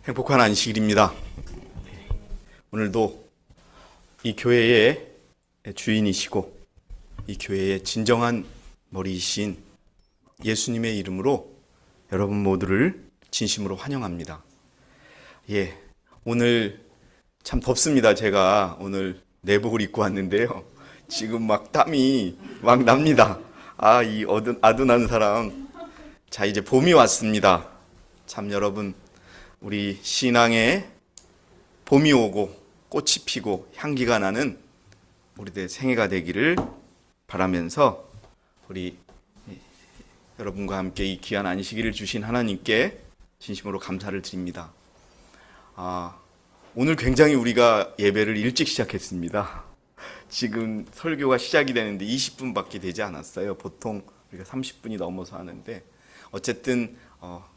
행복한 안식일입니다. 오늘도 이 교회의 주인이시고 이 교회의 진정한 머리이신 예수님의 이름으로 여러분 모두를 진심으로 환영합니다. 오늘 참 덥습니다. 제가 오늘 내복을 입고 왔는데요. 지금 막 땀이 막 납니다. 이 아둔한 사람. 자, 이제 봄이 왔습니다. 참 여러분, 우리 신앙에 봄이 오고 꽃이 피고 향기가 나는 우리들의 생애가 되기를 바라면서 우리 여러분과 함께 이 귀한 안식일을 주신 하나님께 진심으로 감사를 드립니다. 오늘 굉장히 우리가 예배를 일찍 시작했습니다. 지금 설교가 시작이 되는데 20분밖에 되지 않았어요. 보통 우리가 30분이 넘어서 하는데 어쨌든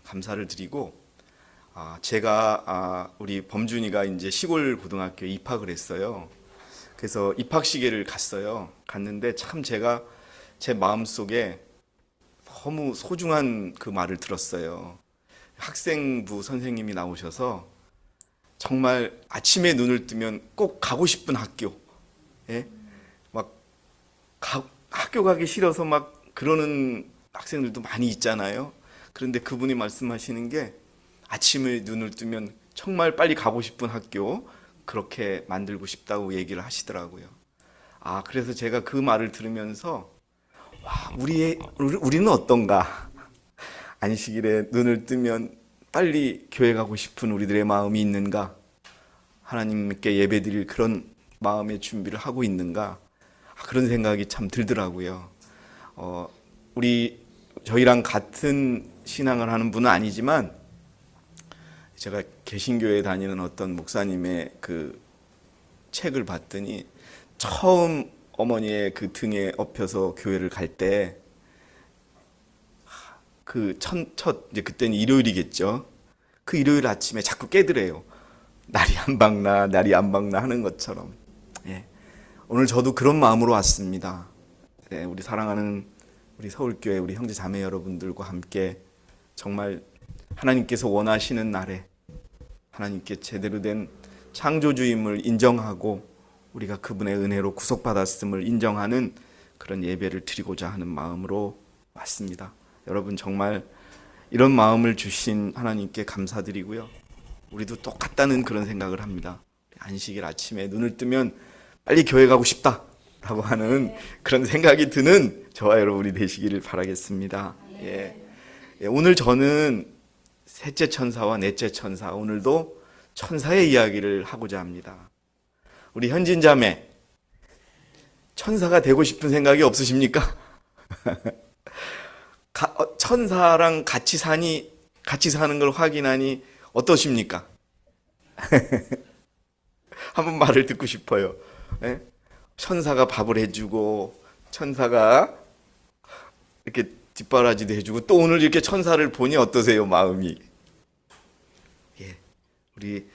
감사를 드리고 제가 우리 범준이가 이제 시골 고등학교에 입학을 했어요. 그래서 입학식에를 갔는데 참 제가 제 마음속에 너무 소중한 그 말을 들었어요. 학생부 선생님이 나오셔서 정말 아침에 눈을 뜨면 꼭 가고 싶은 학교, 학교 가기 싫어서 막 그러는 학생들도 많이 있잖아요. 그런데 그분이 말씀하시는 게 아침에 눈을 뜨면 정말 빨리 가고 싶은 학교, 그렇게 만들고 싶다고 얘기를 하시더라고요. 그래서 제가 그 말을 들으면서 우리는 어떤가? 안식일에 눈을 뜨면 빨리 교회 가고 싶은 우리들의 마음이 있는가? 하나님께 예배드릴 그런 마음의 준비를 하고 있는가? 그런 생각이 참 들더라고요. 저희랑 같은 신앙을 하는 분은 아니지만 제가 개신교에 다니는 어떤 목사님의 그 책을 봤더니 처음 어머니의 그 등에 업혀서 교회를 갈 때 이제 그때는 일요일이겠죠. 그 일요일 아침에 자꾸 깨더래요. 날이 안 밝나 하는 것처럼. 오늘 저도 그런 마음으로 왔습니다. 우리 사랑하는 우리 서울교회 우리 형제 자매 여러분들과 함께 정말 하나님께서 원하시는 날에 하나님께 제대로 된 창조주임을 인정하고 우리가 그분의 은혜로 구속받았음을 인정하는 그런 예배를 드리고자 하는 마음으로 왔습니다. 여러분 정말 이런 마음을 주신 하나님께 감사드리고요. 우리도 똑같다는 그런 생각을 합니다. 안식일 아침에 눈을 뜨면 빨리 교회 가고 싶다라고 하는 그런 생각이 드는 저와 여러분이 되시기를 바라겠습니다. 오늘 저는 셋째 천사와 넷째 천사, 오늘도 천사의 이야기를 하고자 합니다. 우리 현진 자매, 천사가 되고 싶은 생각이 없으십니까? 천사랑 같이 사는 걸 확인하니 어떠십니까? 한번 말을 듣고 싶어요. 천사가 밥을 해주고, 천사가 이렇게 뒷바라지도 해주고, 또 오늘 이렇게 천사를 보니 어떠세요, 마음이? 우리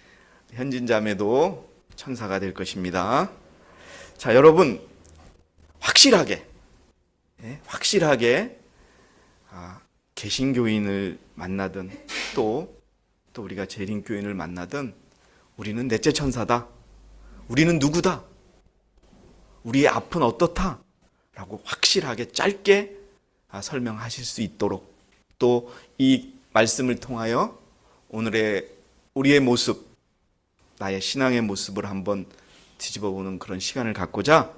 현진 자매도 천사가 될 것입니다. 자, 여러분, 확실하게 개신교인을 만나든 또 우리가 재림교인을 만나든 우리는 넷째 천사다. 우리는 누구다. 우리의 앞은 어떻다. 라고 확실하게 짧게 설명하실 수 있도록 또 이 말씀을 통하여 우리의 모습, 나의 신앙의 모습을 한번 뒤집어보는 그런 시간을 갖고자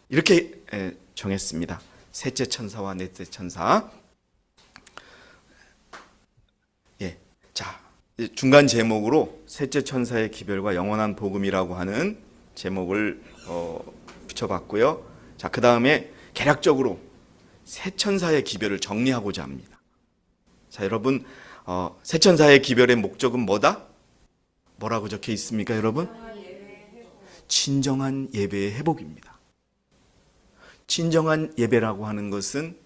이렇게 정했습니다. 셋째 천사와 넷째 천사. 자, 중간 제목으로 셋째 천사의 기별과 영원한 복음이라고 하는 제목을 붙여봤고요. 자, 그 다음에 개략적으로 세 천사의 기별을 정리하고자 합니다. 자, 여러분, 세 천사의 기별의 목적은 뭐다? 뭐라고 적혀 있습니까, 여러분? 진정한 예배의 회복입니다. 진정한 예배라고 하는 것은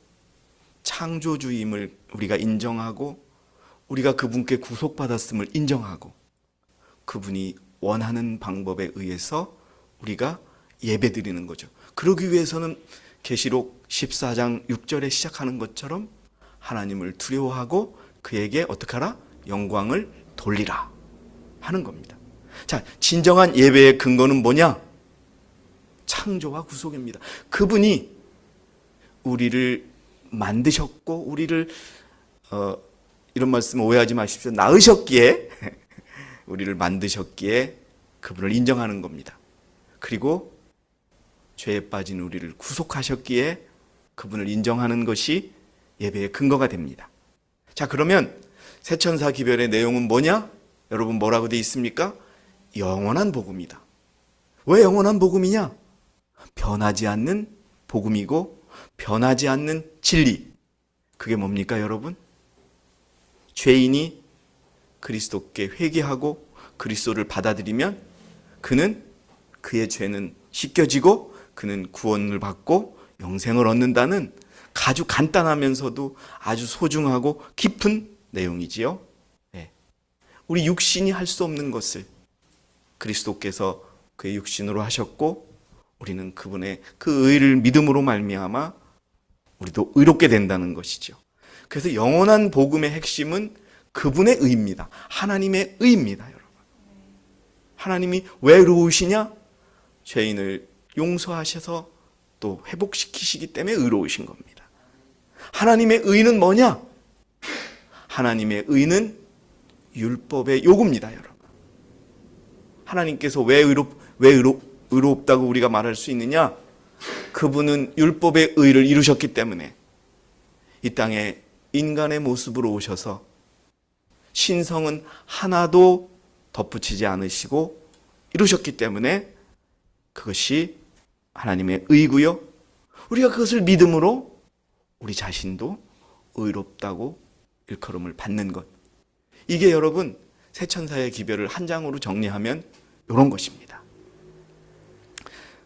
창조주임을 우리가 인정하고 우리가 그분께 구속받았음을 인정하고 그분이 원하는 방법에 의해서 우리가 예배드리는 거죠. 그러기 위해서는 계시록 14장 6절에 시작하는 것처럼 하나님을 두려워하고 그에게 어떻게 하라? 영광을 돌리라. 하는 겁니다. 자, 진정한 예배의 근거는 뭐냐? 창조와 구속입니다. 그분이 우리를 만드셨고 우리를 이런 말씀 오해하지 마십시오. 낳으셨기에 우리를 만드셨기에 그분을 인정하는 겁니다. 그리고 죄에 빠진 우리를 구속하셨기에 그분을 인정하는 것이 예배의 근거가 됩니다. 자, 그러면 새천사 기별의 내용은 뭐냐? 여러분 뭐라고 되어 있습니까? 영원한 복음이다. 왜 영원한 복음이냐? 변하지 않는 복음이고 변하지 않는 진리. 그게 뭡니까, 여러분? 죄인이 그리스도께 회개하고 그리스도를 받아들이면 그의 죄는 씻겨지고 그는 구원을 받고 영생을 얻는다는 아주 간단하면서도 아주 소중하고 깊은 내용이지요. 네. 우리 육신이 할 수 없는 것을 그리스도께서 그의 육신으로 하셨고 우리는 그분의 그 의를 믿음으로 말미암아 우리도 의롭게 된다는 것이죠. 그래서 영원한 복음의 핵심은 그분의 의입니다. 하나님의 의입니다, 여러분. 하나님이 왜 의로우시냐? 죄인을 용서하셔서 또 회복시키시기 때문에 의로우신 겁니다. 하나님의 의는 뭐냐? 하나님의 의는 율법의 요구입니다, 여러분. 하나님께서 왜 의롭다고 우리가 말할 수 있느냐? 그분은 율법의 의를 이루셨기 때문에 이 땅에 인간의 모습으로 오셔서 신성은 하나도 덧붙이지 않으시고 이루셨기 때문에 그것이 하나님의 의고요. 우리가 그것을 믿음으로 우리 자신도 의롭다고 일컬음을 받는 것. 이게 여러분 새천사의 기별을 한 장으로 정리하면 이런 것입니다.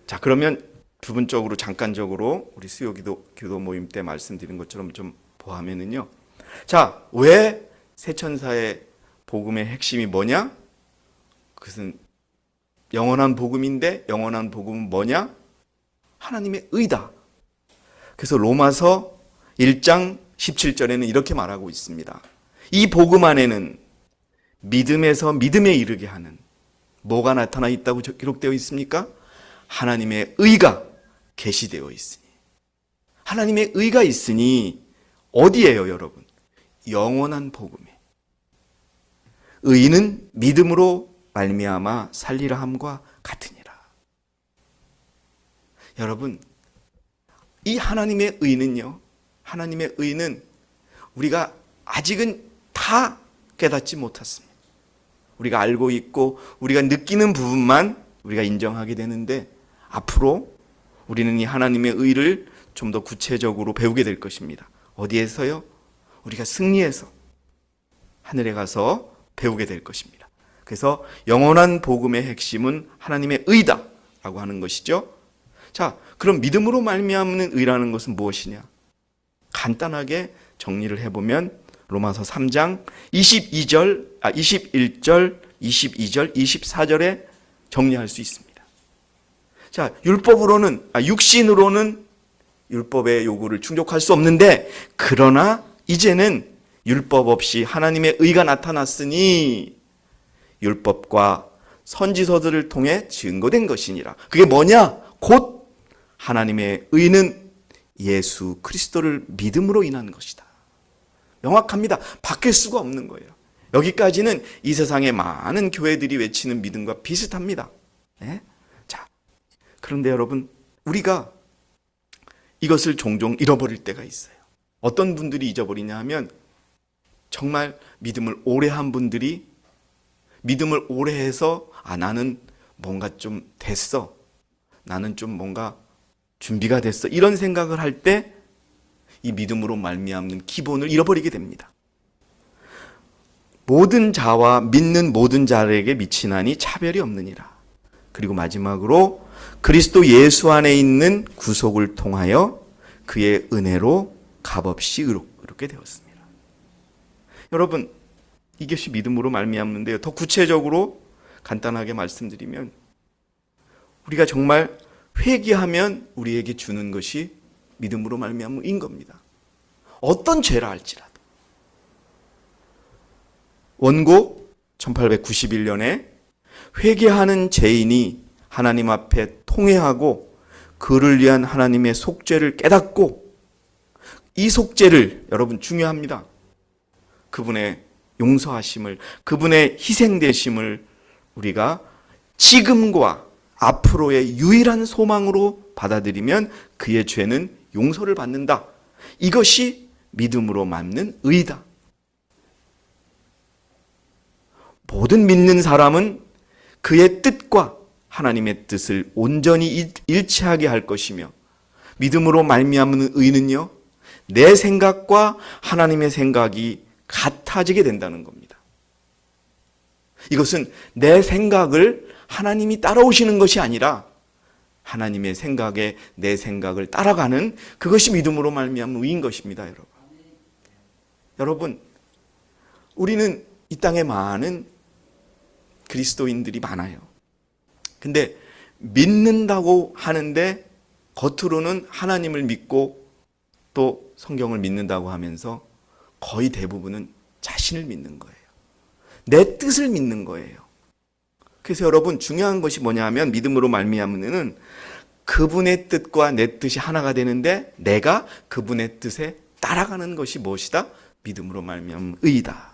자, 그러면 부분적으로 잠깐적으로 우리 수요기도 교도 모임 때 말씀드린 것처럼 좀 보하면은요. 자, 왜 새천사의 복음의 핵심이 뭐냐? 그것은 영원한 복음인데 영원한 복음은 뭐냐? 하나님의 의다. 그래서 로마서 1장 17절에는 이렇게 말하고 있습니다. 이 복음 안에는 믿음에서 믿음에 이르게 하는 뭐가 나타나 있다고 기록되어 있습니까? 하나님의 의가 계시되어 있으니. 하나님의 의가 있으니 어디예요, 여러분? 영원한 복음에. 의는 믿음으로 말미암아 살리라 함과 같으니라. 여러분, 이 하나님의 의는요, 하나님의 의는 우리가 아직은 다 깨닫지 못했습니다. 우리가 알고 있고 우리가 느끼는 부분만 우리가 인정하게 되는데 앞으로 우리는 이 하나님의 의를 좀 더 구체적으로 배우게 될 것입니다. 어디에서요? 우리가 승리해서 하늘에 가서 배우게 될 것입니다. 그래서 영원한 복음의 핵심은 하나님의 의다라고 하는 것이죠. 자, 그럼 믿음으로 말미암는 의라는 것은 무엇이냐? 간단하게 정리를 해보면 로마서 3장 21절, 22절, 24절에 정리할 수 있습니다. 자, 육신으로는 율법의 요구를 충족할 수 없는데, 그러나 이제는 율법 없이 하나님의 의가 나타났으니 율법과 선지서들을 통해 증거된 것이니라. 그게 뭐냐? 곧 하나님의 의는 예수 그리스도를 믿음으로 인한 것이다. 명확합니다. 바뀔 수가 없는 거예요. 여기까지는 이 세상의 많은 교회들이 외치는 믿음과 비슷합니다. 네? 자, 그런데 여러분, 우리가 이것을 종종 잃어버릴 때가 있어요. 어떤 분들이 잊어버리냐 하면 정말 믿음을 오래 한 분들이 믿음을 오래 해서 나는 뭔가 좀 됐어. 나는 좀 뭔가 준비가 됐어. 이런 생각을 할 때 이 믿음으로 말미암는 기본을 잃어버리게 됩니다. 모든 자와 믿는 모든 자에게 미치나니 차별이 없느니라. 그리고 마지막으로 그리스도 예수 안에 있는 구속을 통하여 그의 은혜로 값없이 의롭게 되었습니다. 여러분, 이것이 믿음으로 말미암는데요. 더 구체적으로 간단하게 말씀드리면 우리가 정말 회개하면 우리에게 주는 것이 믿음으로 말미암은 겁니다. 어떤 죄라 할지라도. 원고 1891년에 회개하는 죄인이 하나님 앞에 통회하고 그를 위한 하나님의 속죄를 깨닫고, 이 속죄를 여러분 중요합니다. 그분의 용서하심을, 그분의 희생되심을 우리가 지금과 앞으로의 유일한 소망으로 받아들이면 그의 죄는 용서를 받는다. 이것이 믿음으로 맞는 의다. 모든 믿는 사람은 그의 뜻과 하나님의 뜻을 온전히 일치하게 할 것이며, 믿음으로 말미암는 의는요, 내 생각과 하나님의 생각이 같아지게 된다는 겁니다. 이것은 내 생각을 하나님이 따라오시는 것이 아니라 하나님의 생각에 내 생각을 따라가는, 그것이 믿음으로 말미암는 의인 것입니다. 여러분, 우리는 이 땅에 많은 그리스도인들이 많아요. 근데 믿는다고 하는데 겉으로는 하나님을 믿고 또 성경을 믿는다고 하면서 거의 대부분은 자신을 믿는 거예요. 내 뜻을 믿는 거예요. 그래서 여러분, 중요한 것이 뭐냐 하면, 믿음으로 말미암는 그분의 뜻과 내 뜻이 하나가 되는데 내가 그분의 뜻에 따라가는 것이 무엇이다? 믿음으로 말미암는 의이다.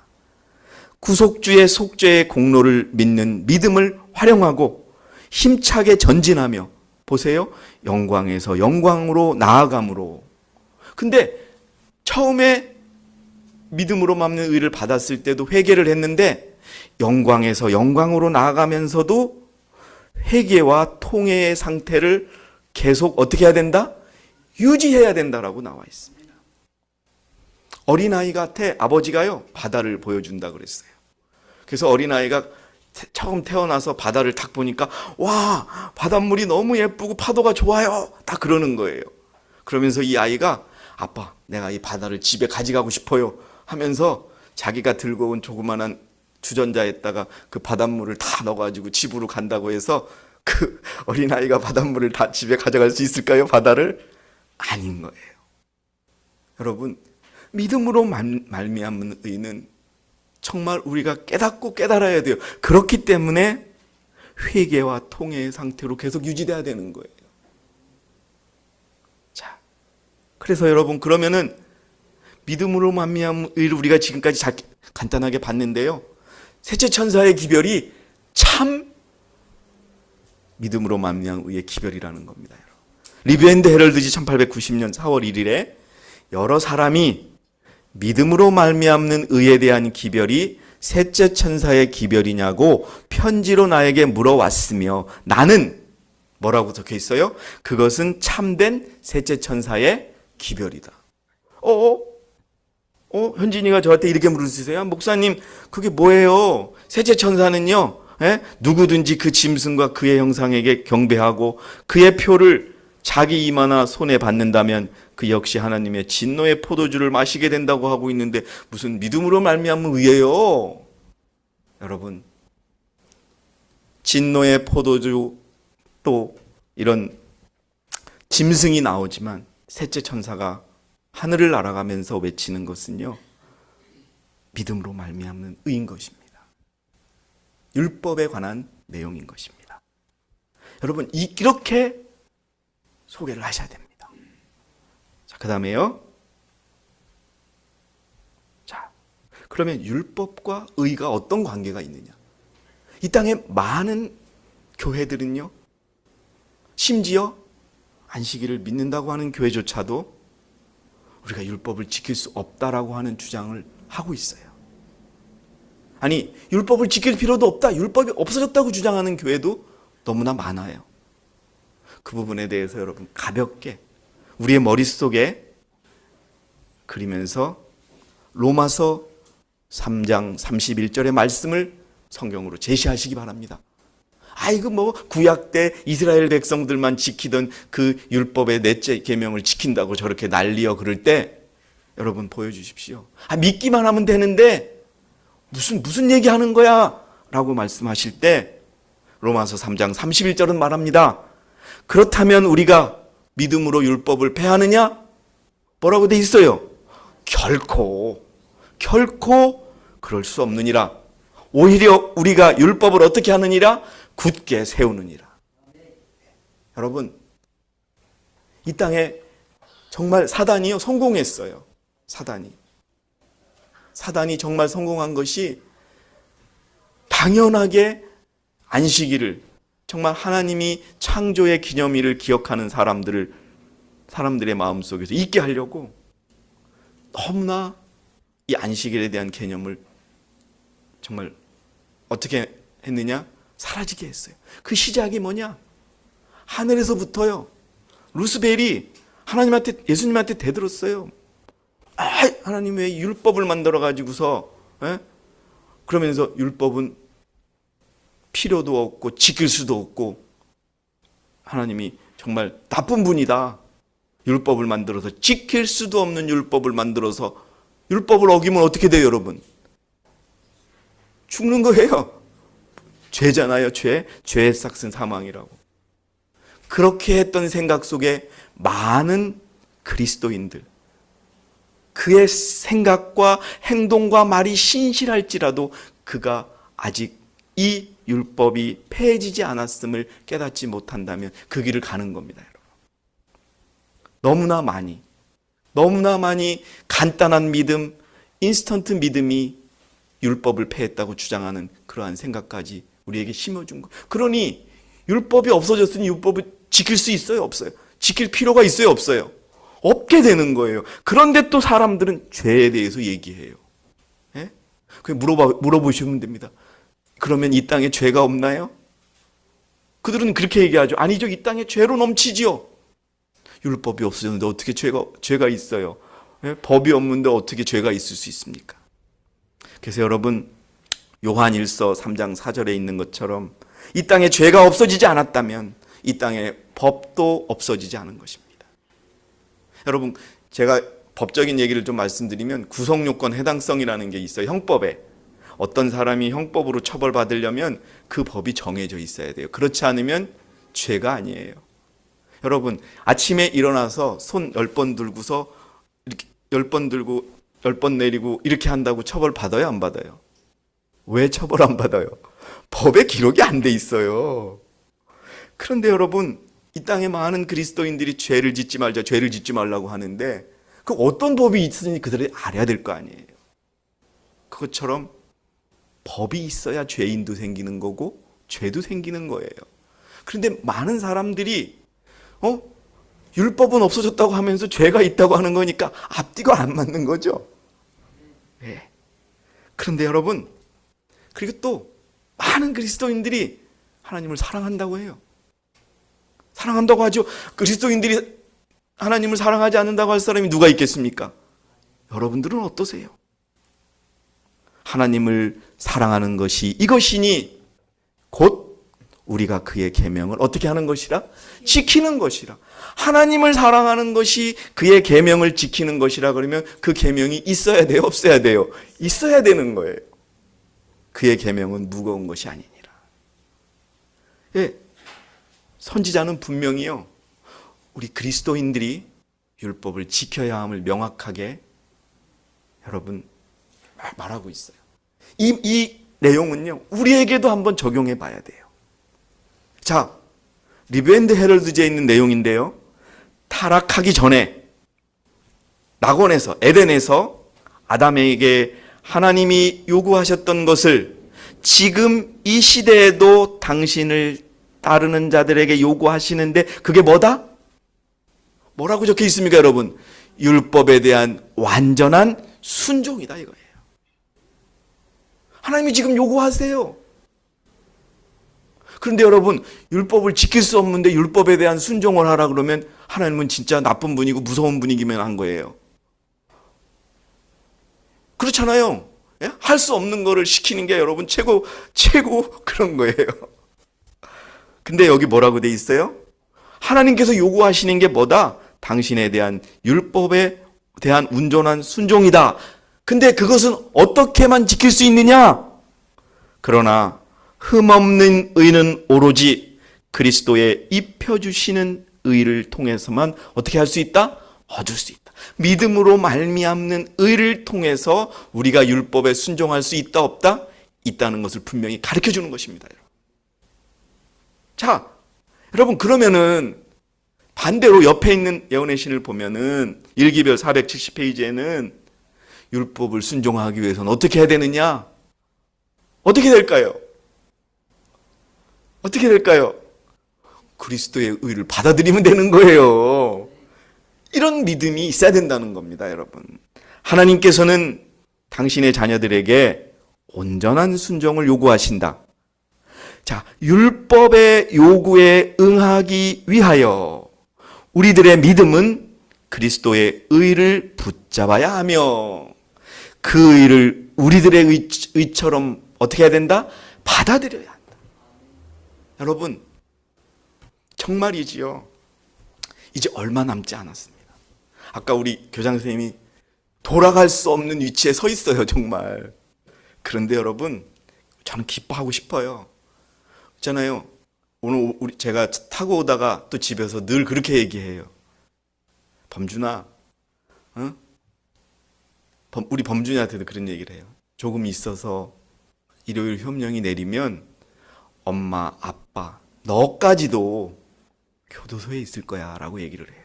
구속주의 속죄의 공로를 믿는 믿음을 활용하고 힘차게 전진하며, 보세요, 영광에서 영광으로 나아감으로. 근데 처음에 믿음으로 말미암는 의를 받았을 때도 회개를 했는데, 영광에서 영광으로 나아가면서도 회개와 통회의 상태를 계속 어떻게 해야 된다? 유지해야 된다라고 나와 있습니다. 어린아이한테 아버지가요, 바다를 보여준다 그랬어요. 그래서 어린아이가 처음 태어나서 바다를 딱 보니까, 와, 바닷물이 너무 예쁘고 파도가 좋아요, 딱 그러는 거예요. 그러면서 이 아이가, 아빠, 내가 이 바다를 집에 가져가고 싶어요 하면서 자기가 들고 온 조그만한 주전자에다가 그 바닷물을 다 넣어가지고 집으로 간다고 해서 그 어린아이가 바닷물을 다 집에 가져갈 수 있을까요? 바다를? 아닌 거예요. 여러분, 믿음으로 말미암는 의는 정말 우리가 깨닫고 깨달아야 돼요. 그렇기 때문에 회개와 통회의 상태로 계속 유지돼야 되는 거예요. 자, 그래서 여러분, 그러면은 믿음으로 말미암는 의를 우리가 지금까지 간단하게 봤는데요, 셋째 천사의 기별이 참 믿음으로 말미암는 의의 기별이라는 겁니다. 리뷰 앤드 헤럴드지 1890년 4월 1일에 여러 사람이 믿음으로 말미암는 의에 대한 기별이 셋째 천사의 기별이냐고 편지로 나에게 물어왔으며, 나는 뭐라고 적혀 있어요? 그것은 참된 셋째 천사의 기별이다. 현진이가 저한테 이렇게 물으세요. 목사님, 그게 뭐예요? 셋째 천사는요, 누구든지 그 짐승과 그의 형상에게 경배하고 그의 표를 자기 이마나 손에 받는다면 그 역시 하나님의 진노의 포도주를 마시게 된다고 하고 있는데 무슨 믿음으로 말미암는 의예요? 여러분, 진노의 포도주, 또 이런 짐승이 나오지만 셋째 천사가 하늘을 날아가면서 외치는 것은요, 믿음으로 말미암는 의인 것입니다. 율법에 관한 내용인 것입니다. 여러분, 이렇게 소개를 하셔야 됩니다. 자, 그 다음에요. 자, 그러면 율법과 의가 어떤 관계가 있느냐? 이 땅에 많은 교회들은요, 심지어 안식일을 믿는다고 하는 교회조차도 우리가 율법을 지킬 수 없다라고 하는 주장을 하고 있어요. 아니, 율법을 지킬 필요도 없다, 율법이 없어졌다고 주장하는 교회도 너무나 많아요. 그 부분에 대해서 여러분 가볍게 우리의 머릿속에 그리면서 로마서 3장 31절의 말씀을 성경으로 제시하시기 바랍니다. 이거 뭐 구약 때 이스라엘 백성들만 지키던 그 율법의 넷째 계명을 지킨다고 저렇게 난리여 그럴 때 여러분 보여주십시오. 믿기만 하면 되는데 무슨 얘기하는 거야? 라고 말씀하실 때 로마서 3장 31절은 말합니다. 그렇다면 우리가 믿음으로 율법을 폐하느냐? 뭐라고 돼 있어요? 결코 그럴 수 없느니라. 오히려 우리가 율법을 어떻게 하느니라? 굳게 세우느니라. 여러분, 이 땅에 정말 사단이요 성공했어요. 사단이 정말 성공한 것이 당연하게 안식일을, 정말 하나님이 창조의 기념일을 기억하는 사람들의 마음속에서 잊게 하려고 너무나 이 안식일에 대한 개념을 정말 어떻게 했느냐? 사라지게 했어요. 그 시작이 뭐냐? 하늘에서부터요. 루스벨이 예수님한테 대들었어요. 하나님 왜 율법을 만들어 가지고서 그러면서 율법은 필요도 없고 지킬 수도 없고 하나님이 정말 나쁜 분이다. 율법을 만들어서 지킬 수도 없는 율법을 만들어서 율법을 어기면 어떻게 돼요, 여러분? 죽는 거예요. 죄잖아요, 죄. 죄의 삭은 사망이라고. 그렇게 했던 생각 속에 많은 그리스도인들, 그의 생각과 행동과 말이 신실할지라도 그가 아직 이 율법이 폐해지지 않았음을 깨닫지 못한다면 그 길을 가는 겁니다, 여러분. 너무나 많이 간단한 믿음, 인스턴트 믿음이 율법을 폐했다고 주장하는 그러한 생각까지 우리에게 심어준 거. 그러니 율법이 없어졌으니 율법을 지킬 수 있어요, 없어요? 지킬 필요가 있어요, 없어요? 없게 되는 거예요. 그런데 또 사람들은 죄에 대해서 얘기해요. 예? 물어보시면 됩니다. 그러면 이 땅에 죄가 없나요? 그들은 그렇게 얘기하죠. 아니죠, 이 땅에 죄로 넘치지요. 율법이 없어졌는데 어떻게 죄가 있어요? 예? 법이 없는데 어떻게 죄가 있을 수 있습니까? 그래서 여러분, 요한 1서 3장 4절에 있는 것처럼 이 땅에 죄가 없어지지 않았다면 이 땅에 법도 없어지지 않은 것입니다. 여러분, 제가 법적인 얘기를 좀 말씀드리면 구성요건 해당성이라는 게 있어요. 형법에. 어떤 사람이 형법으로 처벌받으려면 그 법이 정해져 있어야 돼요. 그렇지 않으면 죄가 아니에요. 여러분, 아침에 일어나서 손 10번 들고서 이렇게 10번 들고 10번 내리고 이렇게 한다고 처벌 받아요, 안 받아요? 왜 처벌 안 받아요? 법에 기록이 안 돼 있어요. 그런데 여러분, 이 땅에 많은 그리스도인들이 죄를 짓지 말라고 하는데 그 어떤 법이 있으니 그들이 알아야 될 거 아니에요. 그것처럼 법이 있어야 죄인도 생기는 거고 죄도 생기는 거예요. 그런데 많은 사람들이 율법은 없어졌다고 하면서 죄가 있다고 하는 거니까 앞뒤가 안 맞는 거죠. 네. 그런데 여러분, 그리고 또 많은 그리스도인들이 하나님을 사랑한다고 해요. 사랑한다고 하죠. 그리스도인들이 하나님을 사랑하지 않는다고 할 사람이 누가 있겠습니까? 여러분들은 어떠세요? 하나님을 사랑하는 것이 이것이니 곧 우리가 그의 계명을 어떻게 하는 것이라? 지키는 것이라. 하나님을 사랑하는 것이 그의 계명을 지키는 것이라 그러면 그 계명이 있어야 돼요, 없어야 돼요? 있어야 되는 거예요. 그의 계명은 무거운 것이 아니니라. 예, 선지자는 분명히요, 우리 그리스도인들이 율법을 지켜야 함을 명확하게 여러분 말하고 있어요. 이 내용은요, 우리에게도 한번 적용해 봐야 돼요. 자, 리브앤드 헤럴드지에 있는 내용인데요, 타락하기 전에 낙원에서, 에덴에서 아담에게 하나님이 요구하셨던 것을 지금 이 시대에도 당신을 따르는 자들에게 요구하시는데 그게 뭐다? 뭐라고 적혀 있습니까, 여러분? 율법에 대한 완전한 순종이다, 이거예요. 하나님이 지금 요구하세요. 그런데 여러분, 율법을 지킬 수 없는데 율법에 대한 순종을 하라 그러면 하나님은 진짜 나쁜 분이고 무서운 분이기만 한 거예요. 그렇잖아요. 예? 할 수 없는 거를 시키는 게 여러분 최고 그런 거예요. 근데 여기 뭐라고 돼 있어요? 하나님께서 요구하시는 게 뭐다? 당신에 대한 율법에 대한 온전한 순종이다. 근데 그것은 어떻게만 지킬 수 있느냐? 그러나 흠없는 의는 오로지 그리스도의 입혀주시는 의를 통해서만 어떻게 할 수 있다? 얻을 수 있다. 믿음으로 말미암는 의를 통해서 우리가 율법에 순종할 수 있다, 없다? 있다는 것을 분명히 가르쳐 주는 것입니다. 자, 여러분 그러면은 반대로 옆에 있는 예언의 신을 보면은 일기별 470페이지에는 율법을 순종하기 위해서는 어떻게 해야 되느냐? 어떻게 될까요? 어떻게 될까요? 그리스도의 의를 받아들이면 되는 거예요. 이런 믿음이 있어야 된다는 겁니다, 여러분. 하나님께서는 당신의 자녀들에게 온전한 순종을 요구하신다. 자, 율법의 요구에 응하기 위하여 우리들의 믿음은 그리스도의 의를 붙잡아야 하며 그 의를 우리들의 의처럼 어떻게 해야 된다? 받아들여야 한다. 여러분, 정말이지요. 이제 얼마 남지 않았습니다. 아까 우리 교장 선생님이 돌아갈 수 없는 위치에 서 있어요, 정말. 그런데 여러분, 저는 기뻐하고 싶어요. 있잖아요. 오늘 제가 타고 오다가 또 집에서 늘 그렇게 얘기해요. 범준아, 우리 범준이한테도 그런 얘기를 해요. 조금 있어서 일요일 효명이 내리면 엄마, 아빠, 너까지도 교도소에 있을 거야 라고 얘기를 해요.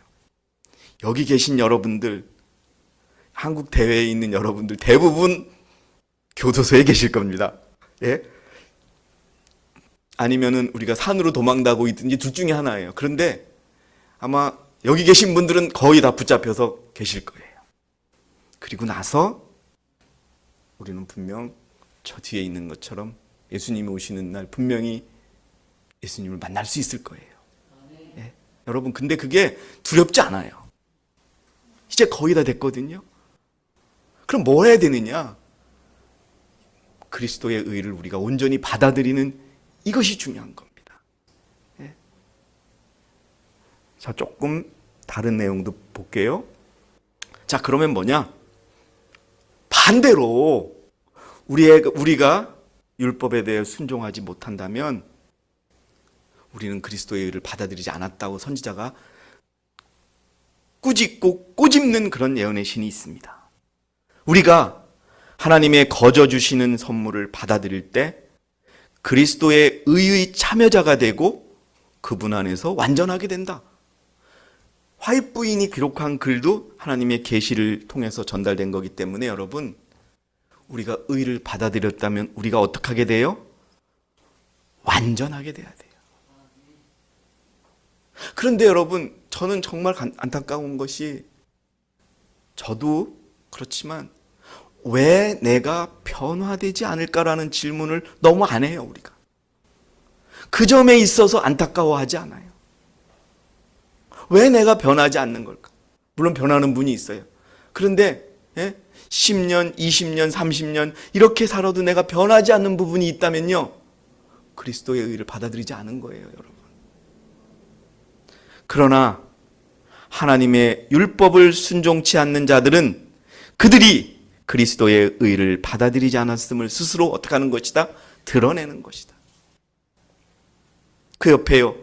여기 계신 여러분들, 한국 대회에 있는 여러분들 대부분 교도소에 계실 겁니다. 예? 아니면은 우리가 산으로 도망가고 있든지 둘 중에 하나예요. 그런데 아마 여기 계신 분들은 거의 다 붙잡혀서 계실 거예요. 그리고 나서 우리는 분명 저 뒤에 있는 것처럼 예수님이 오시는 날 분명히 예수님을 만날 수 있을 거예요. 예? 여러분, 근데 그게 두렵지 않아요. 이제 거의 다 됐거든요. 그럼 뭘 해야 되느냐? 그리스도의 의를 우리가 온전히 받아들이는 이것이 중요한 겁니다. 예? 자, 조금 다른 내용도 볼게요. 자, 그러면 뭐냐? 반대로 우리가 율법에 대해 순종하지 못한다면 우리는 그리스도의 의를 받아들이지 않았다고 선지자가 꾸짖고 꼬집는 그런 예언의 신이 있습니다. 우리가 하나님의 거저 주시는 선물을 받아들일 때 그리스도의 의의 참여자가 되고 그분 안에서 완전하게 된다. 화이트 부인이 기록한 글도 하나님의 계시를 통해서 전달된 거기 때문에 여러분, 우리가 의를 받아들였다면 우리가 어떻게 하게 돼요? 완전하게 돼야 돼요. 그런데 여러분, 저는 정말 안타까운 것이, 저도 그렇지만 왜 내가 변화되지 않을까라는 질문을 너무 안 해요, 우리가. 그 점에 있어서 안타까워하지 않아요. 왜 내가 변하지 않는 걸까? 물론 변하는 분이 있어요. 그런데 10년, 20년, 30년 이렇게 살아도 내가 변하지 않는 부분이 있다면요, 그리스도의 의를 받아들이지 않은 거예요, 여러분. 그러나 하나님의 율법을 순종치 않는 자들은 그들이 그리스도의 의를 받아들이지 않았음을 스스로 어떻게 하는 것이다? 드러내는 것이다. 그 옆에요.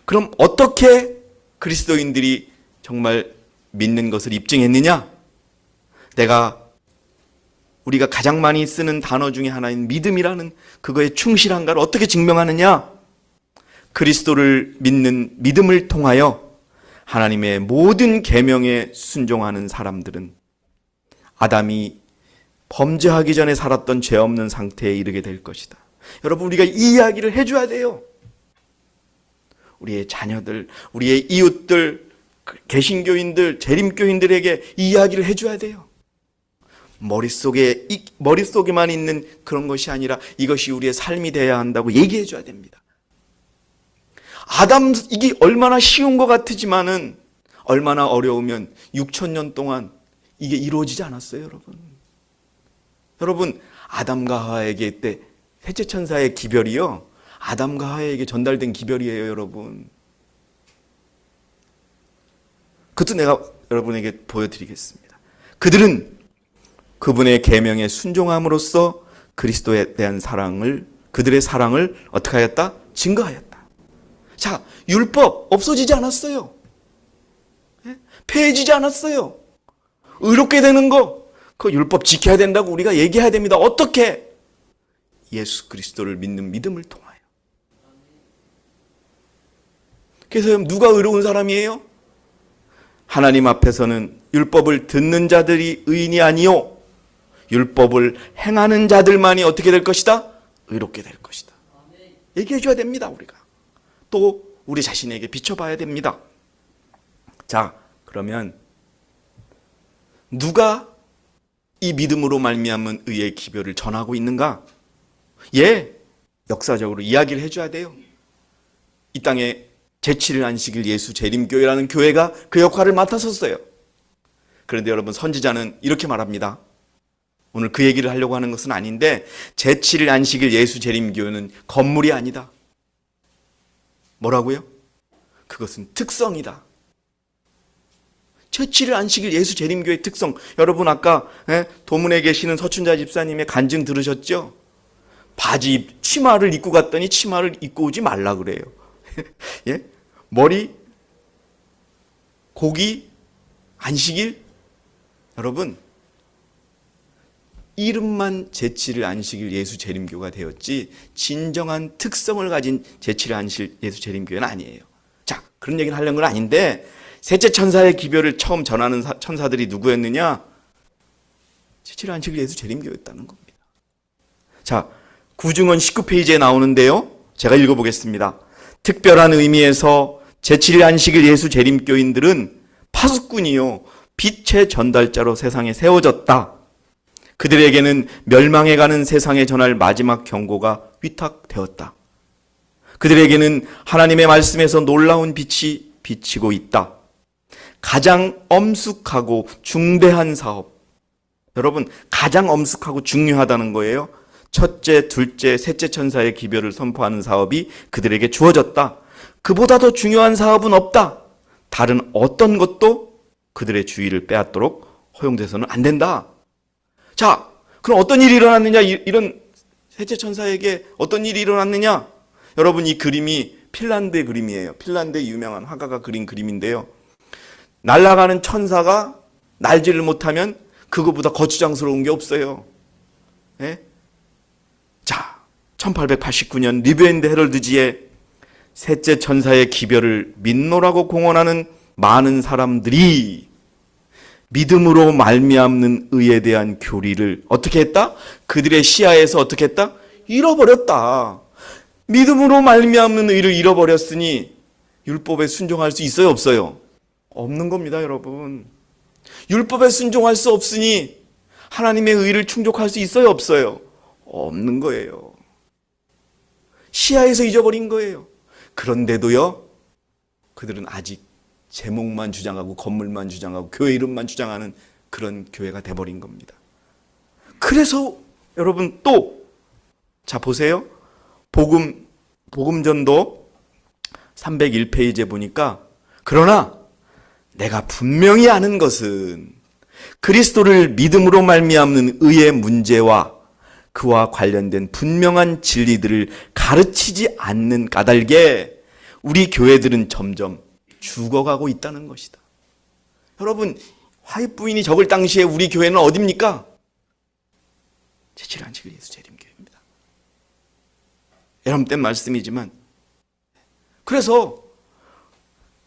그럼 어떻게 그리스도인들이 정말 믿는 것을 입증했느냐? 우리가 가장 많이 쓰는 단어 중에 하나인 믿음이라는 그거에 충실한가를 어떻게 증명하느냐? 그리스도를 믿는 믿음을 통하여 하나님의 모든 계명에 순종하는 사람들은 아담이 범죄하기 전에 살았던 죄 없는 상태에 이르게 될 것이다. 여러분, 우리가 이 이야기를 해줘야 돼요. 우리의 자녀들, 우리의 이웃들, 개신교인들, 재림교인들에게 이 이야기를 해줘야 돼요. 머릿속에만 있는 그런 것이 아니라 이것이 우리의 삶이 되어야 한다고 얘기해줘야 됩니다. 이게 얼마나 쉬운 것 같지만은 얼마나 어려우면 6,000년 동안 이게 이루어지지 않았어요, 여러분. 여러분, 아담과 하와에게 때 셋째 천사의 기별이요, 아담과 하와에게 전달된 기별이에요, 여러분. 그것도 내가 여러분에게 보여드리겠습니다. 그들은 그분의 계명에 순종함으로써 그리스도에 대한 그들의 사랑을 어떻게 하였다? 증거하였다. 자, 율법 없어지지 않았어요. 폐해지지 않았어요. 의롭게 되는 거, 그 율법 지켜야 된다고 우리가 얘기해야 됩니다. 어떻게? 예수 그리스도를 믿는 믿음을 통하여. 그래서 누가 의로운 사람이에요? 하나님 앞에서는 율법을 듣는 자들이 의인이 아니요 율법을 행하는 자들만이 어떻게 될 것이다? 의롭게 될 것이다. 얘기해 줘야 됩니다. 우리가 또 우리 자신에게 비춰봐야 됩니다. 자, 그러면 누가 이 믿음으로 말미암은 의의 기별을 전하고 있는가? 예, 역사적으로 이야기를 해줘야 돼요. 이 땅에 제7일 안식일 예수 재림교회라는 교회가 그 역할을 맡았었어요. 그런데 여러분, 선지자는 이렇게 말합니다. 오늘 그 얘기를 하려고 하는 것은 아닌데, 제7일 안식일 예수 재림교회는 건물이 아니다. 뭐라고요? 그것은 특성이다. 제7일 안식일 예수 재림교회의 특성. 여러분 아까 도문에 계시는 서춘자 집사님의 간증 들으셨죠? 바지, 치마를 입고 갔더니 치마를 입고 오지 말라 그래요. 예? 머리, 고기, 안식일. 여러분, 이름만 제7일 안식일 예수 재림교가 되었지 진정한 특성을 가진 제7일 안식일 예수 재림교회는 아니에요. 자, 그런 얘기를 하려는 건 아닌데, 셋째 천사의 기별을 처음 전하는 천사들이 누구였느냐? 제7일 안식일 예수 재림교였다는 겁니다. 자, 구중원 19페이지에 나오는데요, 제가 읽어보겠습니다. 특별한 의미에서 제7일 안식일 예수 재림교인들은 파수꾼이요 빛의 전달자로 세상에 세워졌다. 그들에게는 멸망해가는 세상에 전할 마지막 경고가 위탁되었다. 그들에게는 하나님의 말씀에서 놀라운 빛이 비치고 있다. 가장 엄숙하고 중대한 사업. 여러분, 가장 엄숙하고 중요하다는 거예요. 첫째, 둘째, 셋째 천사의 기별을 선포하는 사업이 그들에게 주어졌다. 그보다 더 중요한 사업은 없다. 다른 어떤 것도 그들의 주의를 빼앗도록 허용돼서는 안 된다. 자, 그럼 어떤 일이 일어났느냐? 이런 셋째 천사에게 어떤 일이 일어났느냐? 여러분, 이 그림이 핀란드의 그림이에요. 핀란드의 유명한 화가가 그린 그림인데요. 날아가는 천사가 날지를 못하면 그거보다 거추장스러운 게 없어요. 네? 자, 1889년 리브엔드 헤럴드지에 셋째 천사의 기별을 믿노라고 공언하는 많은 사람들이 믿음으로 말미암는 의에 대한 교리를 어떻게 했다? 그들의 시야에서 어떻게 했다? 잃어버렸다. 믿음으로 말미암는 의를 잃어버렸으니 율법에 순종할 수 있어요, 없어요? 없는 겁니다, 여러분. 율법에 순종할 수 없으니 하나님의 의를 충족할 수 있어요, 없어요? 없는 거예요. 시야에서 잊어버린 거예요. 그런데도요, 그들은 아직 제목만 주장하고 건물만 주장하고 교회 이름만 주장하는 그런 교회가 돼버린 겁니다. 그래서 여러분 또, 자 보세요. 복음전도 301페이지에 보니까, 그러나 내가 분명히 아는 것은 그리스도를 믿음으로 말미암는 의의 문제와 그와 관련된 분명한 진리들을 가르치지 않는 까닭에 우리 교회들은 점점 죽어가고 있다는 것이다. 여러분, 화입 부인이 적을 당시에 우리 교회는 어디입니까? 제7일 안식일 예수 재림교회입니다. 여러분 땐 말씀이지만, 그래서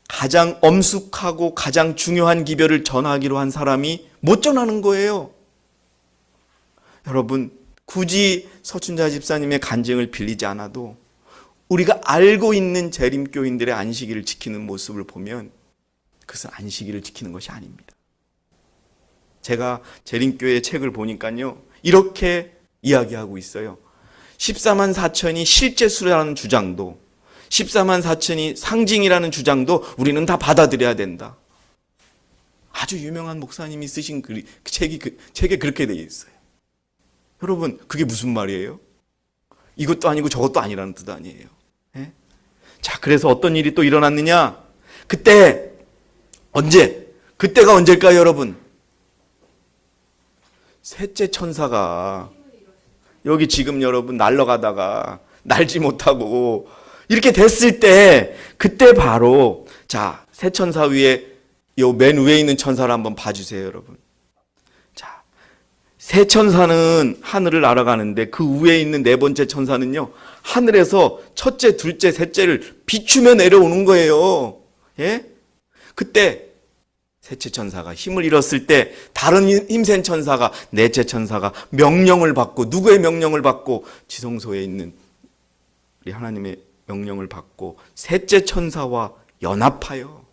가장 엄숙하고 가장 중요한 기별을 전하기로 한 사람이 못 전하는 거예요. 여러분, 굳이 서춘자 집사님의 간증을 빌리지 않아도 우리가 알고 있는 재림교인들의 안식일을 지키는 모습을 보면 그것은 안식일을 지키는 것이 아닙니다. 제가 재림교회 책을 보니까요, 이렇게 이야기하고 있어요. 14만 4천이 실제 수라는 주장도, 14만 4천이 상징이라는 주장도 우리는 다 받아들여야 된다. 아주 유명한 목사님이 쓰신 책에 그렇게 되어 있어요. 여러분, 그게 무슨 말이에요? 이것도 아니고 저것도 아니라는 뜻 아니에요. 예? 자, 그래서 어떤 일이 또 일어났느냐? 그때 언제? 그때가 언제일까요, 여러분? 셋째 천사가 여기 지금 여러분 날아가다가 날지 못하고 이렇게 됐을 때, 그때 바로, 자, 새 천사 위에 요 맨 위에 있는 천사를 한번 봐주세요, 여러분. 자, 세 천사는 하늘을 날아가는데 그 위에 있는 네 번째 천사는요, 하늘에서 첫째, 둘째, 셋째를 비추며 내려오는 거예요. 예? 그때 셋째 천사가 힘을 잃었을 때 다른 힘센 천사가, 넷째 천사가 명령을 받고, 누구의 명령을 받고? 지성소에 있는 우리 하나님의 명령을 받고 셋째 천사와 연합하여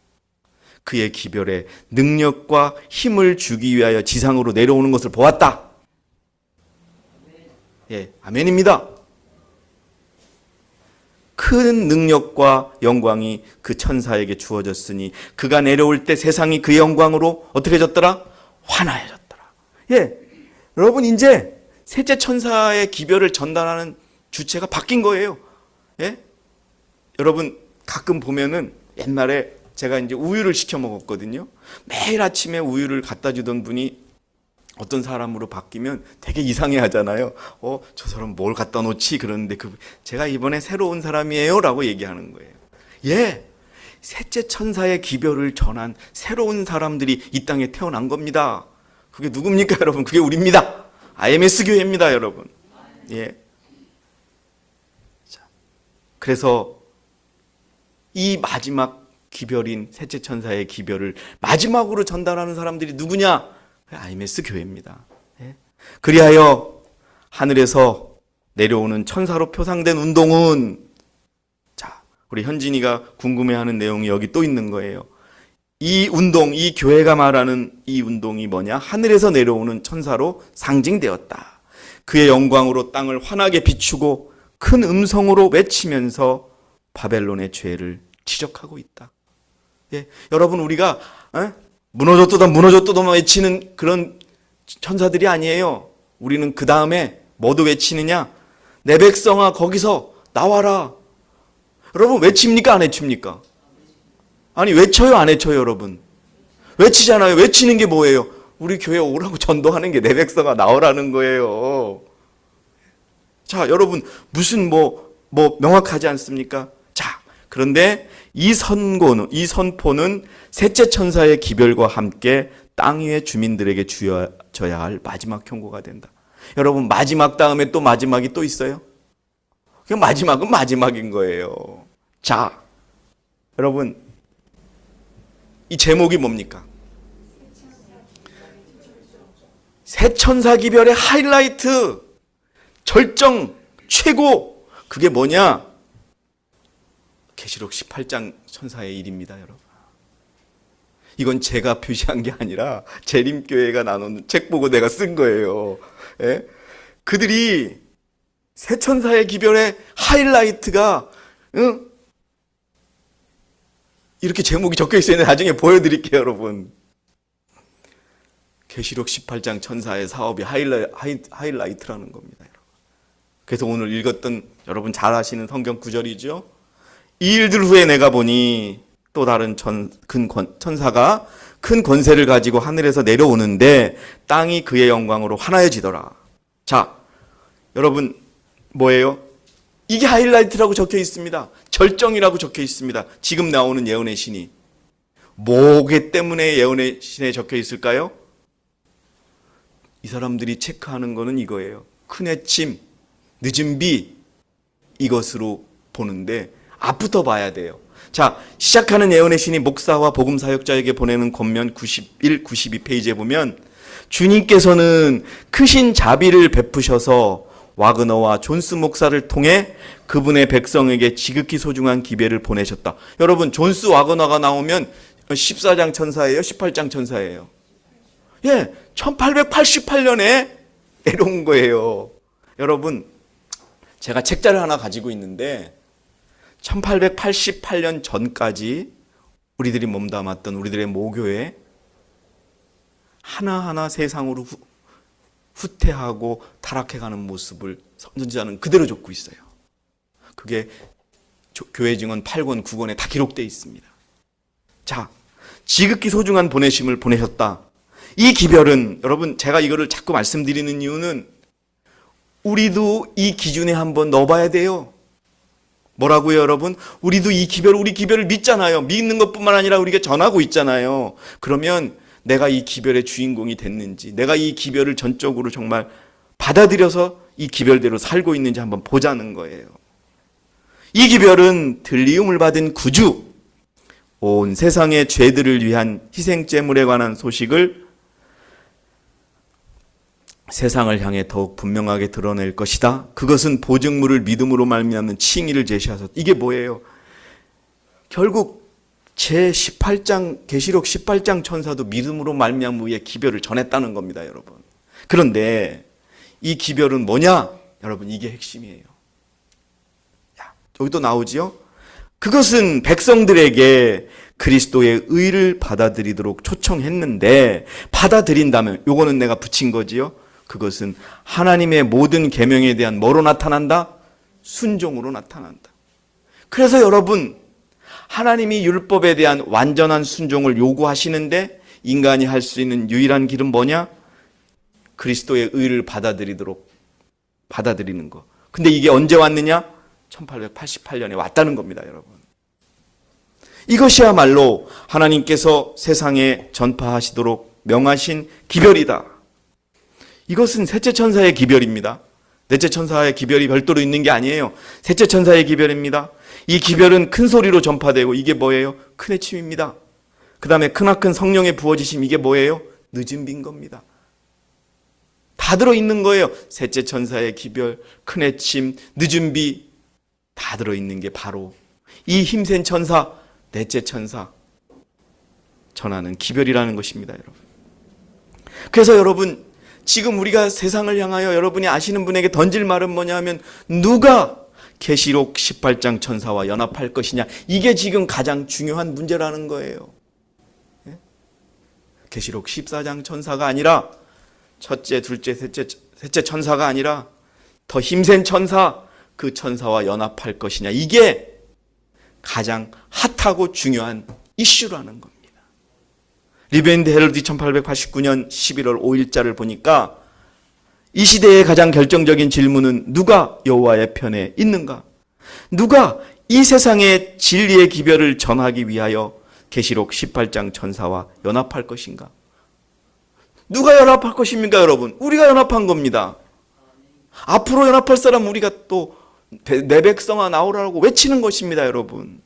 그의 기별에 능력과 힘을 주기 위하여 지상으로 내려오는 것을 보았다. 예, 아멘입니다. 큰 능력과 영광이 그 천사에게 주어졌으니 그가 내려올 때 세상이 그의 영광으로 어떻게 졌더라? 환하여졌더라. 예, 여러분 이제 셋째 천사의 기별을 전달하는 주체가 바뀐 거예요. 예? 여러분 가끔 보면은 옛날에 제가 이제 우유를 시켜 먹었거든요. 매일 아침에 우유를 갖다 주던 분이 어떤 사람으로 바뀌면 되게 이상해 하잖아요. 저 사람 뭘 갖다 놓지? 그러는데 제가 이번에 새로 온 사람이에요 라고 얘기하는 거예요. 예, 셋째 천사의 기별을 전한 새로운 사람들이 이 땅에 태어난 겁니다. 그게 누굽니까 여러분? 그게 우리입니다. IMS 교회입니다 여러분. 예. 자, 그래서 이 마지막 기별인 셋째 천사의 기별을 마지막으로 전달하는 사람들이 누구냐? IMS 교회입니다. 예? 그리하여 하늘에서 내려오는 천사로 표상된 운동은, 자, 우리 현진이가 궁금해하는 내용이 여기 또 있는 거예요. 이 운동, 이 교회가 말하는 이 운동이 뭐냐? 하늘에서 내려오는 천사로 상징되었다. 그의 영광으로 땅을 환하게 비추고 큰 음성으로 외치면서 바벨론의 죄를 지적하고 있다. 예, 여러분 우리가 무너졌도다 외치는 그런 천사들이 아니에요. 우리는 그 다음에 뭐도 외치느냐? 내 백성아 거기서 나와라. 여러분 외칩니까 안 외칩니까? 아니 외쳐요 안 외쳐요 여러분? 외치잖아요. 외치는 게 뭐예요? 우리 교회 오라고 전도하는 게 내 백성아 나오라는 거예요. 자 여러분 무슨 뭐 명확하지 않습니까? 자 그런데 이 선포는 셋째 천사의 기별과 함께 땅 위의 주민들에게 주어져야 할 마지막 경고가 된다. 여러분 마지막 다음에 또 마지막이 또 있어요? 그냥 마지막은 마지막인 거예요. 자, 여러분 이 제목이 뭡니까? 새 천사 기별의 하이라이트, 절정, 최고, 그게 뭐냐? 계시록 18장 천사의 일입니다, 여러분. 이건 제가 표시한 게 아니라 재림교회가 나눈 책 보고 내가 쓴 거예요. 예? 그들이 새 천사의 기별의 하이라이트가 이렇게 제목이 적혀 있어요. 나중에 보여드릴게요, 여러분. 계시록 18장 천사의 사업이 하이라이트라는 겁니다, 여러분. 그래서 오늘 읽었던 여러분 잘 아시는 성경 구절이죠. 이 일들 후에 내가 보니 또 다른 천사가 큰 권세를 가지고 하늘에서 내려오는데 땅이 그의 영광으로 환하여지더라. 자, 여러분 뭐예요? 이게 하이라이트라고 적혀 있습니다. 절정이라고 적혀 있습니다. 지금 나오는 예언의 신이. 뭐기 때문에 예언의 신에 적혀 있을까요? 이 사람들이 체크하는 거는 이거예요. 큰 해침, 늦은 비, 이것으로 보는데 앞부터 봐야 돼요. 자, 시작하는 예언의 신이 목사와 복음 사역자에게 보내는 권면 91, 92페이지에 보면 주님께서는 크신 자비를 베푸셔서 와그너와 존스 목사를 통해 그분의 백성에게 지극히 소중한 기별을 보내셨다. 여러분 존스 와그너가 나오면 14장 천사예요? 18장 천사예요? 예, 1888년에 내려온 거예요. 여러분 제가 책자를 하나 가지고 있는데 1888년 전까지 우리들이 몸담았던 우리들의 모교에 하나하나 세상으로 후퇴하고 타락해가는 모습을 선지자는 그대로 적고 있어요. 그게 교회 증언 8권, 9권에 다 기록되어 있습니다. 자, 지극히 소중한 보내심을 보내셨다. 이 기별은 여러분 제가 이거를 자꾸 말씀드리는 이유는 우리도 이 기준에 한번 넣어봐야 돼요. 뭐라고요, 여러분? 우리도 우리 기별을 믿잖아요. 믿는 것뿐만 아니라 우리가 전하고 있잖아요. 그러면 내가 이 기별의 주인공이 됐는지, 내가 이 기별을 전적으로 정말 받아들여서 이 기별대로 살고 있는지 한번 보자는 거예요. 이 기별은 들리움을 받은 구주, 온 세상의 죄들을 위한 희생제물에 관한 소식을 세상을 향해 더욱 분명하게 드러낼 것이다. 그것은 보증물을 믿음으로 말미암는 칭의를 제시하서, 이게 뭐예요? 결국 제18장 계시록 18장 천사도 믿음으로 말미암으의 기별을 전했다는 겁니다, 여러분. 그런데 이 기별은 뭐냐? 여러분, 이게 핵심이에요. 여기 또 나오지요? 그것은 백성들에게 그리스도의 의를 받아들이도록 초청했는데, 받아들인다면, 요거는 내가 붙인 거지요? 그것은 하나님의 모든 계명에 대한 뭐로 나타난다? 순종으로 나타난다. 그래서 여러분, 하나님이 율법에 대한 완전한 순종을 요구하시는데 인간이 할 수 있는 유일한 길은 뭐냐? 그리스도의 의를 받아들이는 거. 근데 이게 언제 왔느냐? 1888년에 왔다는 겁니다, 여러분. 이것이야말로 하나님께서 세상에 전파하시도록 명하신 기별이다. 이것은 셋째 천사의 기별입니다. 넷째 천사의 기별이 별도로 있는 게 아니에요. 셋째 천사의 기별입니다. 이 기별은 큰 소리로 전파되고, 이게 뭐예요? 큰 외침입니다. 그 다음에 크나큰 성령의 부어지심, 이게 뭐예요? 늦은 빈 겁니다. 다 들어있는 거예요. 셋째 천사의 기별, 큰 외침, 늦은 비, 다 들어있는 게 바로 이 힘센 천사, 넷째 천사 전하는 기별이라는 것입니다, 여러분. 그래서 여러분, 지금 우리가 세상을 향하여 여러분이 아시는 분에게 던질 말은 뭐냐 하면, 누가 계시록 18장 천사와 연합할 것이냐, 이게 지금 가장 중요한 문제라는 거예요. 계시록 14장 천사가 아니라 첫째, 둘째, 셋째 천사가 아니라 더 힘센 천사, 그 천사와 연합할 것이냐, 이게 가장 핫하고 중요한 이슈라는 겁니다. 리베인드 헤럴드 1889년 11월 5일자를 보니까 이 시대의 가장 결정적인 질문은 누가 여호와의 편에 있는가? 누가 이 세상의 진리의 기별을 전하기 위하여 계시록 18장 천사와 연합할 것인가? 누가 연합할 것입니까, 여러분? 우리가 연합한 겁니다. 앞으로 연합할 사람 우리가 또 내 백성아 나오라고 외치는 것입니다, 여러분.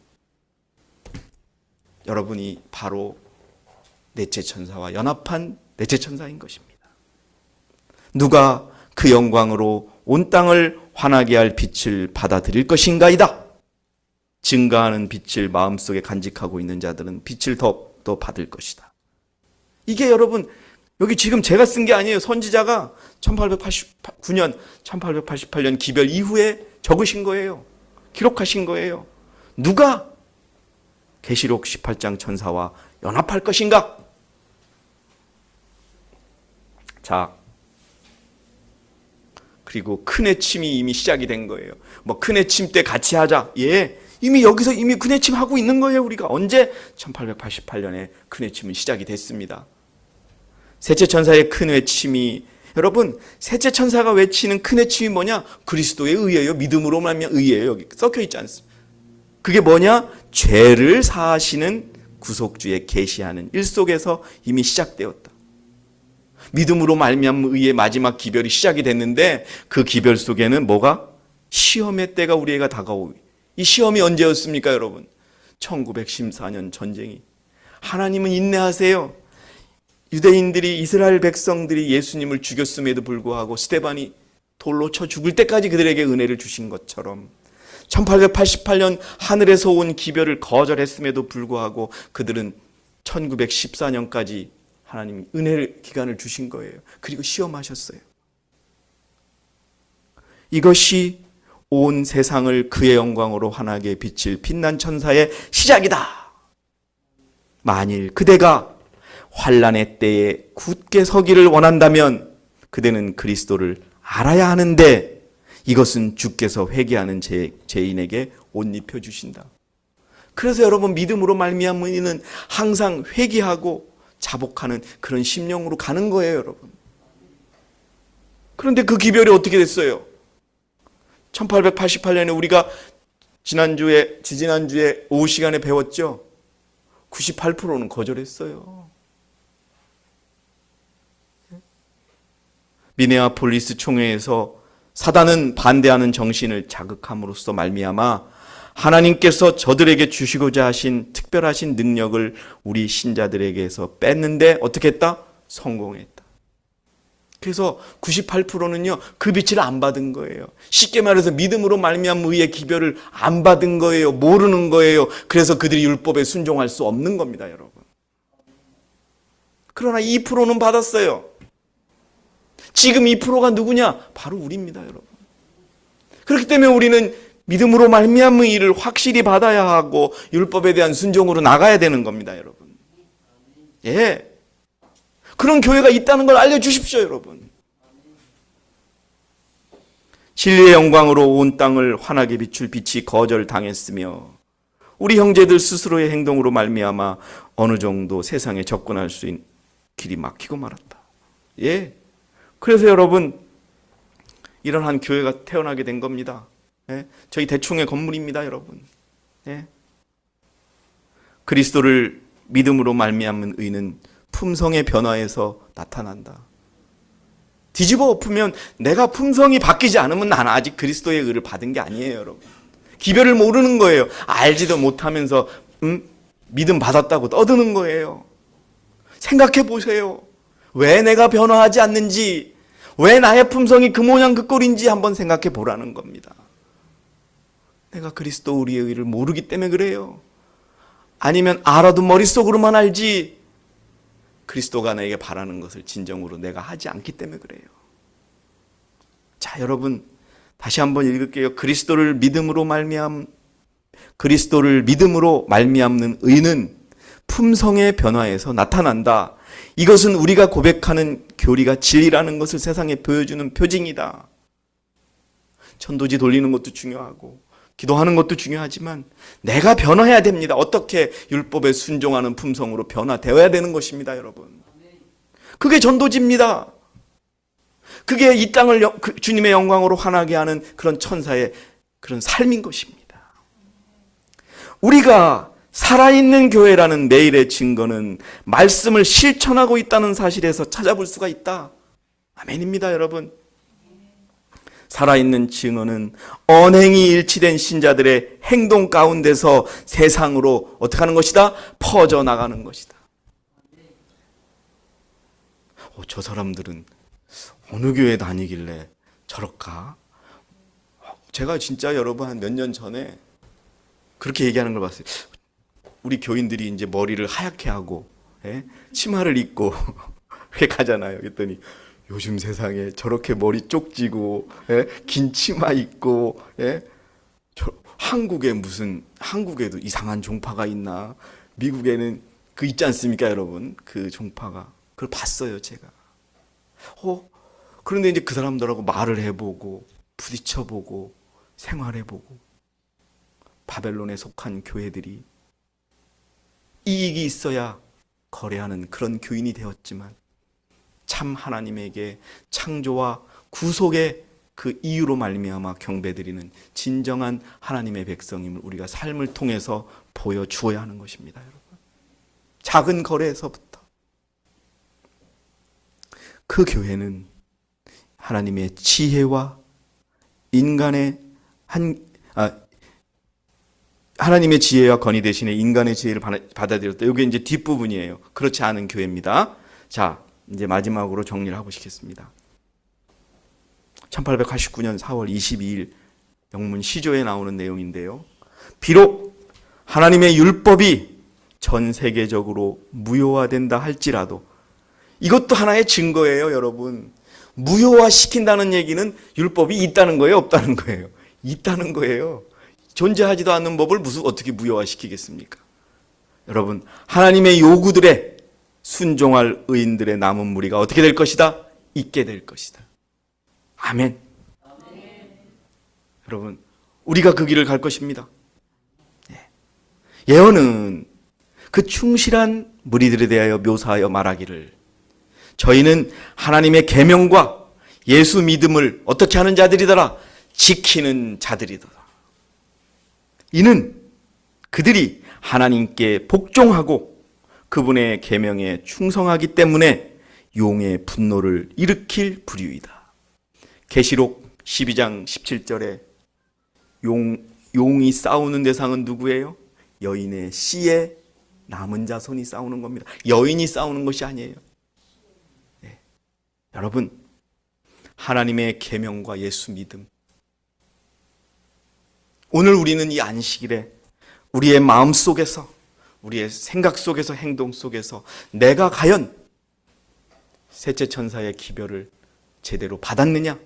여러분이 바로 넷째 천사와 연합한 넷째 천사인 것입니다. 누가 그 영광으로 온 땅을 환하게 할 빛을 받아들일 것인가이다. 증가하는 빛을 마음속에 간직하고 있는 자들은 빛을 더 받을 것이다. 이게 여러분, 여기 지금 제가 쓴 게 아니에요. 선지자가 1889년, 1888년 기별 이후에 적으신 거예요. 기록하신 거예요. 누가 계시록 18장 천사와 연합할 것인가? 자, 그리고 큰 외침이 이미 시작이 된 거예요. 뭐 큰 외침 때 같이 하자. 예, 이미 여기서 이미 큰 외침 하고 있는 거예요. 우리가 언제? 1888년에 큰 외침은 시작이 됐습니다. 셋째 천사의 큰 외침이, 여러분, 셋째 천사가 외치는 큰 외침이 뭐냐? 그리스도의 의예요. 믿음으로 말미암아 의예요. 여기 섞여 있지 않습니까? 그게 뭐냐? 죄를 사하시는 구속주의 계시하는 일 속에서 이미 시작되었다. 믿음으로 말미암아 의의 마지막 기별이 시작이 됐는데, 그 기별 속에는 뭐가? 시험의 때가 우리에게 다가오고, 이 시험이 언제였습니까, 여러분? 1914년 전쟁이. 하나님은 인내하세요. 유대인들이, 이스라엘 백성들이 예수님을 죽였음에도 불구하고 스데반이 돌로 쳐 죽을 때까지 그들에게 은혜를 주신 것처럼 1888년 하늘에서 온 기별을 거절했음에도 불구하고 그들은 1914년까지 하나님 은혜의 기간을 주신 거예요. 그리고 시험하셨어요. 이것이 온 세상을 그의 영광으로 환하게 비칠 빛난 천사의 시작이다. 만일 그대가 환난의 때에 굳게 서기를 원한다면 그대는 그리스도를 알아야 하는데, 이것은 주께서 회개하는 죄인에게 옷 입혀주신다. 그래서 여러분, 믿음으로 말미암은 이는 항상 회개하고 자복하는 그런 심령으로 가는 거예요, 여러분. 그런데 그 기별이 어떻게 됐어요? 1888년에 우리가 지지난주에 오후 시간에 배웠죠. 98%는 거절했어요. 미네아폴리스 총회에서 사단은 반대하는 정신을 자극함으로써 말미암아 하나님께서 저들에게 주시고자 하신 특별하신 능력을 우리 신자들에게서 뺐는데 어떻게 했다? 성공했다. 그래서 98%는요 그 빛을 안 받은 거예요. 쉽게 말해서 믿음으로 말미암은 의의 기별을 안 받은 거예요. 모르는 거예요. 그래서 그들이 율법에 순종할 수 없는 겁니다, 여러분. 그러나 2%는 받았어요. 지금 2%가 누구냐? 바로 우리입니다, 여러분. 그렇기 때문에 우리는 믿음으로 말미암은 일을 확실히 받아야 하고 율법에 대한 순종으로 나가야 되는 겁니다, 여러분. 예. 그런 교회가 있다는 걸 알려주십시오, 여러분. 진리의 영광으로 온 땅을 환하게 비출 빛이 거절당했으며 우리 형제들 스스로의 행동으로 말미암아 어느 정도 세상에 접근할 수 있는 길이 막히고 말았다. 예. 그래서 여러분 이런 한 교회가 태어나게 된 겁니다. 예? 저희 대충의 건물입니다, 여러분. 예? 그리스도를 믿음으로 말미암은 의는 품성의 변화에서 나타난다. 뒤집어 엎으면 내가 품성이 바뀌지 않으면 나는 아직 그리스도의 의를 받은 게 아니에요, 여러분. 기별을 모르는 거예요. 알지도 못하면서 믿음 받았다고 떠드는 거예요. 생각해 보세요. 왜 내가 변화하지 않는지, 왜 나의 품성이 그 모양 그 꼴인지 한번 생각해 보라는 겁니다. 내가 그리스도 우리의 의를 모르기 때문에 그래요. 아니면 알아도 머릿속으로만 알지 그리스도가 나에게 바라는 것을 진정으로 내가 하지 않기 때문에 그래요. 자, 여러분 다시 한번 읽을게요. 그리스도를 믿음으로 말미암는 의는 품성의 변화에서 나타난다. 이것은 우리가 고백하는 교리가 진리라는 것을 세상에 보여주는 표징이다. 천도지 돌리는 것도 중요하고 기도하는 것도 중요하지만 내가 변화해야 됩니다. 어떻게? 율법에 순종하는 품성으로 변화되어야 되는 것입니다, 여러분. 그게 전도지입니다. 그게 이 땅을 주님의 영광으로 환하게 하는 그런 천사의 그런 삶인 것입니다. 우리가 살아있는 교회라는 내일의 증거는 말씀을 실천하고 있다는 사실에서 찾아볼 수가 있다. 아멘입니다, 여러분. 살아있는 증언은 언행이 일치된 신자들의 행동 가운데서 세상으로 어떻게 하는 것이다? 퍼져나가는 것이다. 저 사람들은 어느 교회 다니길래 저럴까? 제가 진짜 여러분 한 몇 년 전에 그렇게 얘기하는 걸 봤어요. 우리 교인들이 이제 머리를 하얗게 하고 치마를 입고 이렇게 가잖아요. 그랬더니 요즘 세상에 저렇게 머리 쪽지고 긴 치마 입고 한국에도 이상한 종파가 있나? 미국에는 그 있지 않습니까, 여러분? 그 종파가. 그걸 봤어요, 제가. 그런데 이제 그 사람들하고 말을 해보고 부딪혀보고 생활해보고 바벨론에 속한 교회들이 이익이 있어야 거래하는 그런 교인이 되었지만 참 하나님에게 창조와 구속의 그 이유로 말미암아 경배드리는 진정한 하나님의 백성임을 우리가 삶을 통해서 보여주어야 하는 것입니다, 여러분. 작은 거래에서부터 그 교회는 하나님의 지혜와 하나님의 지혜와 권위 대신에 인간의 지혜를 받아들였다. 이게 이제 뒷부분이에요. 그렇지 않은 교회입니다. 자, 이제 마지막으로 정리를 하고 싶겠습니다. 1889년 4월 22일 영문 시조에 나오는 내용인데요. 비록 하나님의 율법이 전 세계적으로 무효화된다 할지라도 이것도 하나의 증거예요, 여러분. 무효화시킨다는 얘기는 율법이 있다는 거예요, 없다는 거예요? 있다는 거예요. 존재하지도 않는 법을 어떻게 무효화시키겠습니까? 여러분, 하나님의 요구들에 순종할 의인들의 남은 무리가 어떻게 될 것이다? 있게 될 것이다. 아멘. 여러분, 우리가 그 길을 갈 것입니다. 예언은 그 충실한 무리들에 대하여 묘사하여 말하기를 저희는 하나님의 계명과 예수 믿음을 어떻게 하는 자들이더라? 지키는 자들이더라. 이는 그들이 하나님께 복종하고 그분의 계명에 충성하기 때문에 용의 분노를 일으킬 부류이다. 계시록 12장 17절에 용이 싸우는 대상은 누구예요? 여인의 씨의 남은 자손이 싸우는 겁니다. 여인이 싸우는 것이 아니에요. 네. 여러분, 하나님의 계명과 예수 믿음, 오늘 우리는 이 안식일에 우리의 마음 속에서, 우리의 생각 속에서, 행동 속에서 내가 과연 셋째 천사의 기별을 제대로 받았느냐?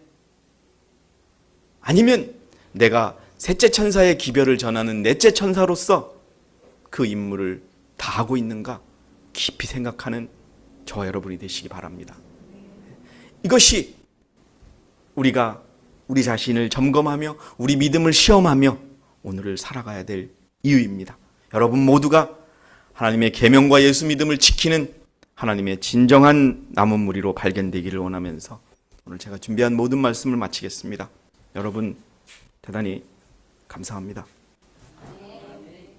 아니면 내가 셋째 천사의 기별을 전하는 넷째 천사로서 그 임무를 다하고 있는가? 깊이 생각하는 저와 여러분이 되시기 바랍니다. 이것이 우리가 우리 자신을 점검하며 우리 믿음을 시험하며 오늘을 살아가야 될 이유입니다. 여러분 모두가 하나님의 계명과 예수 믿음을 지키는 하나님의 진정한 남은 무리로 발견되기를 원하면서 오늘 제가 준비한 모든 말씀을 마치겠습니다. 여러분 대단히 감사합니다.